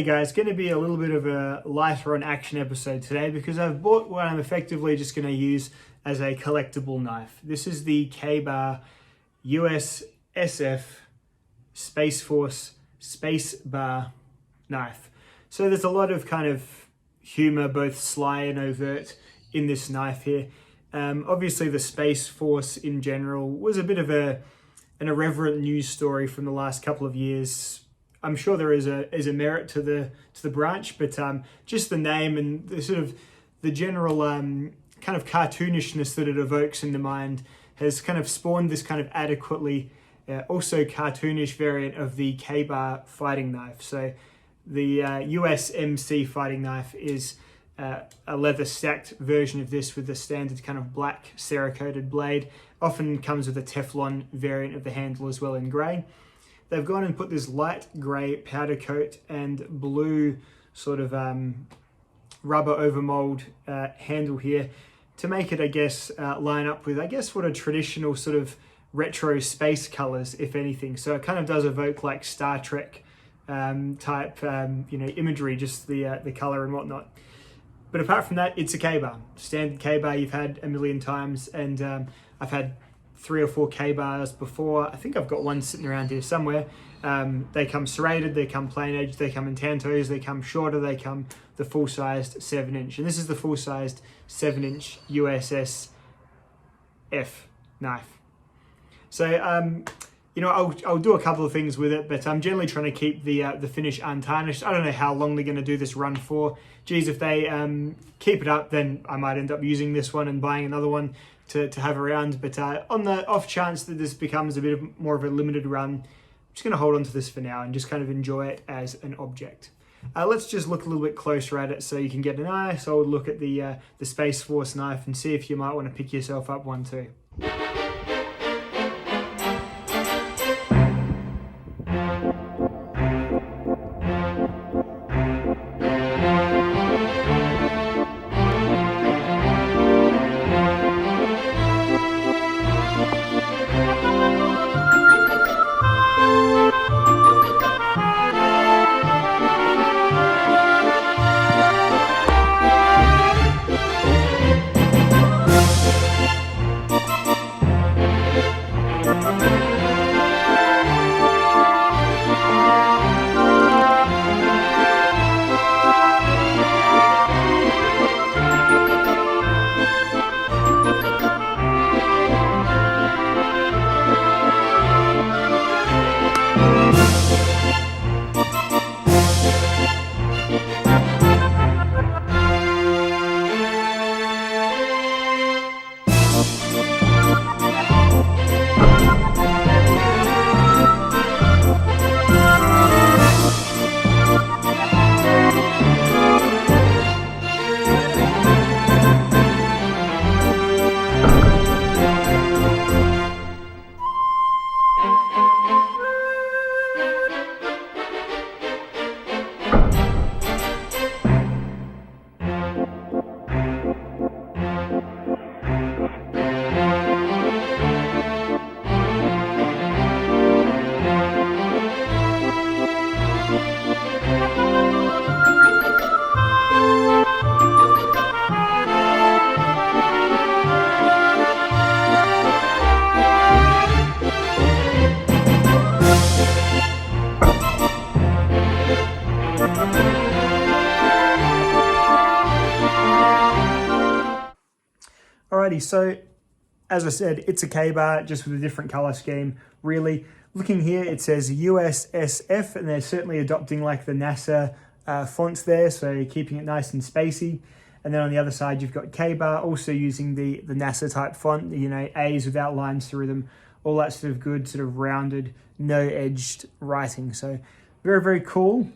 guys, going to be a little bit of a lighter on action episode today because I've bought what I'm effectively just going to use as a collectible knife. This is the Ka-Bar USSF Space Force Space Bar knife. So there's a lot of kind of humor, both sly and overt, in this knife here. Obviously the Space Force in general was a bit of an irreverent news story from the last couple of years. I'm sure there is a merit to the branch, but just the name and the sort of the general kind of cartoonishness that it evokes in the mind has kind of spawned this kind of adequately also cartoonish variant of the Ka-Bar fighting knife. So the USMC fighting knife is a leather stacked version of this with the standard kind of black Cerakoted blade. Often comes with a Teflon variant of the handle as well in grey. They've gone and put this light grey powder coat and blue sort of rubber overmold handle here to make it, I guess, line up with, I guess, what are traditional sort of retro space colours, if anything. So it kind of does evoke like Star Trek type, imagery, just the colour and whatnot. But apart from that, it's a Ka-Bar. Standard Ka-Bar you've had a million times, and I've had 3 or 4 Ka-Bars before. I think I've got one sitting around here somewhere. They come serrated, they come plain edged, they come in tantos, they come shorter, they come the full-sized 7-inch. And this is the full-sized 7-inch USSF knife. So, I'll do a couple of things with it, but I'm generally trying to keep the finish untarnished. I don't know how long they're going to do this run for. Geez, if they keep it up, then I might end up using this one and buying another one to have around. But on the off chance that this becomes a bit more of a limited run, I'm just going to hold on to this for now and just kind of enjoy it as an object. Let's just look a little bit closer at it so you can get a nice old look at the Space Force knife and see if you might want to pick yourself up one too. Alrighty, so as I said, it's a Ka-Bar just with a different color scheme, really. Looking here, it says USSF, and they're certainly adopting like the NASA fonts there, so keeping it nice and spacey. And then on the other side, you've got Ka-Bar, also using the NASA type font, A's without lines through them, all that sort of good, sort of rounded, no-edged writing. So very, very cool.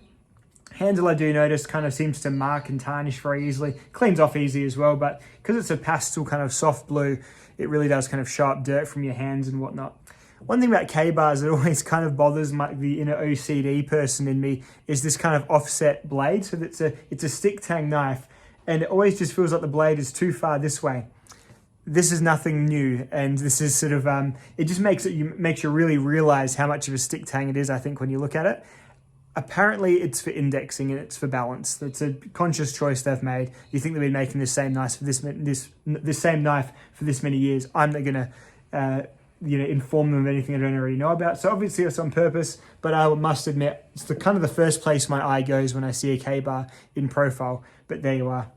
Handle, I do notice, kind of seems to mark and tarnish very easily. Cleans off easy as well, but because it's a pastel kind of soft blue, it really does kind of show up dirt from your hands and whatnot. One thing about Ka-Bars that always kind of bothers the inner OCD person in me is this kind of offset blade. So it's a stick tang knife, and it always just feels like the blade is too far this way. This is nothing new, and this is sort of it just makes you really realize how much of a stick tang it is, I think, when you look at it. Apparently it's for indexing and it's for balance. That's a conscious choice they've made. You think they've been making this same knife for this same knife for this many years. I'm not gonna inform them of anything I don't already know about. So obviously it's on purpose, but I must admit it's the kind of the first place my eye goes when I see a K-bar in profile. But there you are.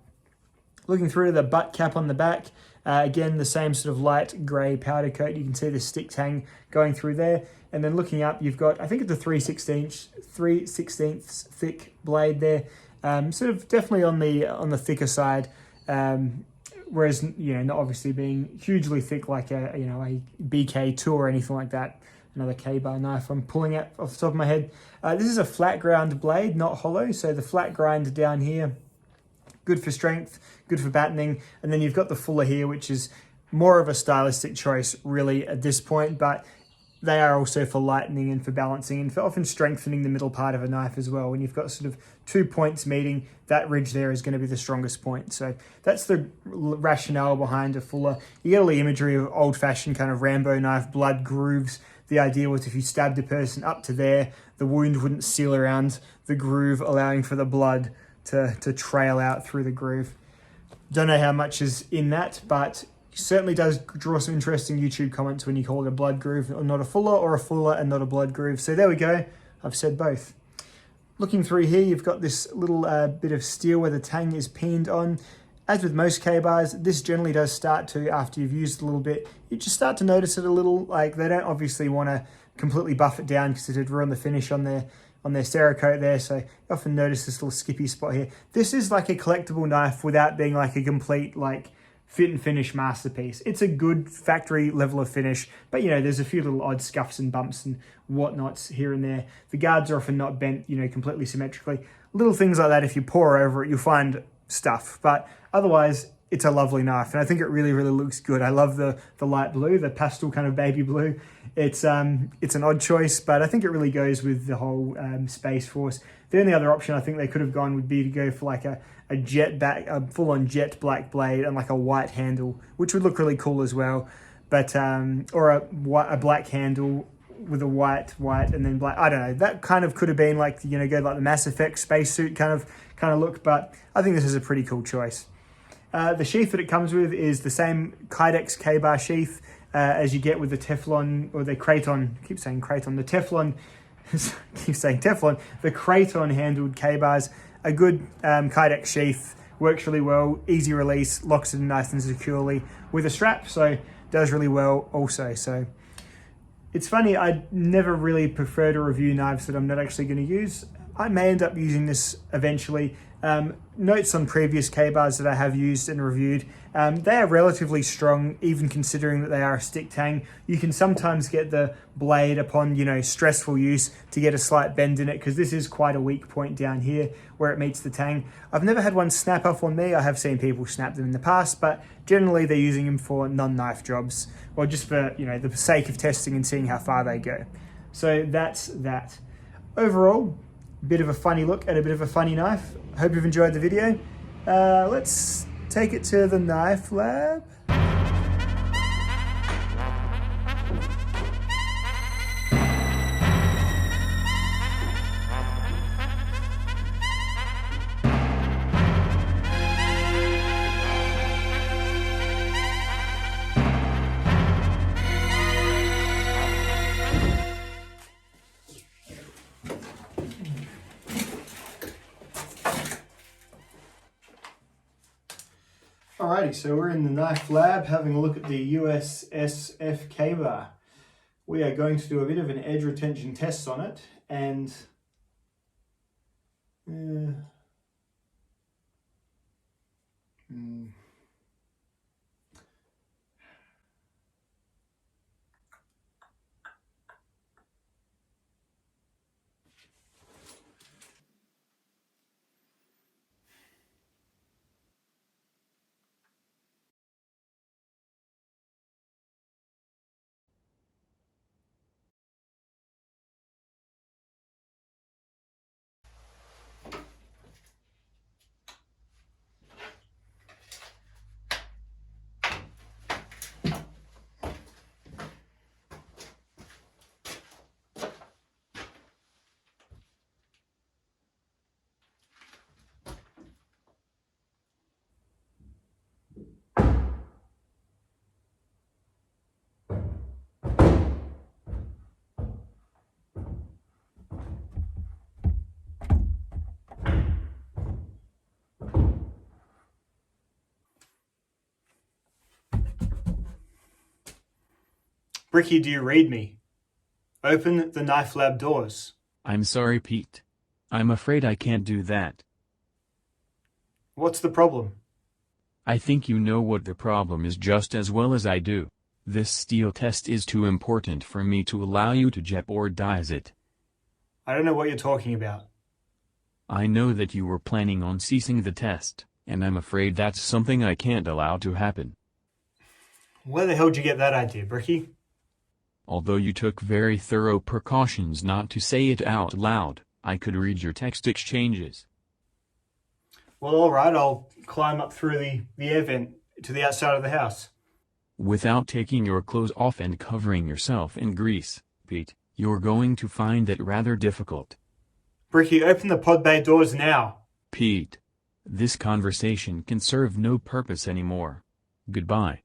Looking through to the butt cap on the back, again the same sort of light grey powder coat. You can see the stick tang going through there. And then looking up, you've got, I think it's a 3/16 thick blade there. Sort of definitely on the thicker side. Whereas, not obviously being hugely thick like a BK2 or anything like that. Another K-bar knife I'm pulling out off the top of my head. This is a flat ground blade, not hollow. So the flat grind down here, good for strength, good for battening. And then you've got the fuller here, which is more of a stylistic choice really at this point, but they are also for lightening and for balancing and for often strengthening the middle part of a knife as well. When you've got sort of 2 points meeting, that ridge there is going to be the strongest point. So that's the rationale behind a fuller. You get all the imagery of old-fashioned kind of Rambo knife, blood grooves. The idea was if you stabbed a person up to there, the wound wouldn't seal around the groove, allowing for the blood to trail out through the groove. Don't know how much is in that, but certainly does draw some interesting YouTube comments when you call it a blood groove or not a fuller, or a fuller and not a blood groove. So there we go. I've said both. Looking through here, you've got this little bit of steel where the tang is pinned on. As with most K-bars, this generally does start to, after you've used it a little bit, you just start to notice it a little. Like, they don't obviously want to completely buff it down because it'd ruin the finish on their Cerakote there. So you often notice this little skippy spot here. This is like a collectible knife without being like a complete fit and finish masterpiece. It's a good factory level of finish, but there's a few little odd scuffs and bumps and whatnots here and there. The guards are often not bent, completely symmetrically. Little things like that, if you pore over it, you'll find stuff, but otherwise it's a lovely knife, and I think it really, really looks good. I love the light blue, the pastel kind of baby blue. It's an odd choice, but I think it really goes with the whole Space Force. The only other option I think they could have gone would be to go for like a full-on jet black blade and like a white handle, which would look really cool as well. But or a black handle with a white and then black. I don't know. That kind of could have been like go like the Mass Effect spacesuit kind of look. But I think this is a pretty cool choice. The sheath that it comes with is the same Kydex K-bar sheath as you get with the Teflon or the Kraton. I keep saying Kraton. The Teflon. Keep saying Teflon. The Kraton handled K-bars. A good Kydex sheath, works really well, easy release, locks it in nice and securely with a strap, so does really well also. So it's funny, I never really prefer to review knives that I'm not actually going to use. I may end up using this eventually. Notes on previous K-bars that I have used and reviewed, they are relatively strong, even considering that they are a stick tang. You can sometimes get the blade upon, stressful use to get a slight bend in it, because this is quite a weak point down here where it meets the tang. I've never had one snap off on me. I have seen people snap them in the past, but generally they're using them for non-knife jobs, or just for, the sake of testing and seeing how far they go. So that's that. Overall, bit of a funny look at a bit of a funny knife. Hope you've enjoyed the video. Let's take it to the knife lab. Alrighty, so we're in the knife lab having a look at the USSF K-bar. We are going to do a bit of an edge retention test on it, and Bricky, do you read me? Open the knife lab doors. I'm sorry, Pete. I'm afraid I can't do that. What's the problem? I think you know what the problem is just as well as I do. This steel test is too important for me to allow you to jeopardize it. I don't know what you're talking about. I know that you were planning on ceasing the test, and I'm afraid that's something I can't allow to happen. Where the hell did you get that idea, Bricky? Although you took very thorough precautions not to say it out loud, I could read your text exchanges. Well, alright, I'll climb up through the air vent to the outside of the house. Without taking your clothes off and covering yourself in grease, Pete, you're going to find that rather difficult. Bricky, open the pod bay doors now. Pete, this conversation can serve no purpose anymore. Goodbye.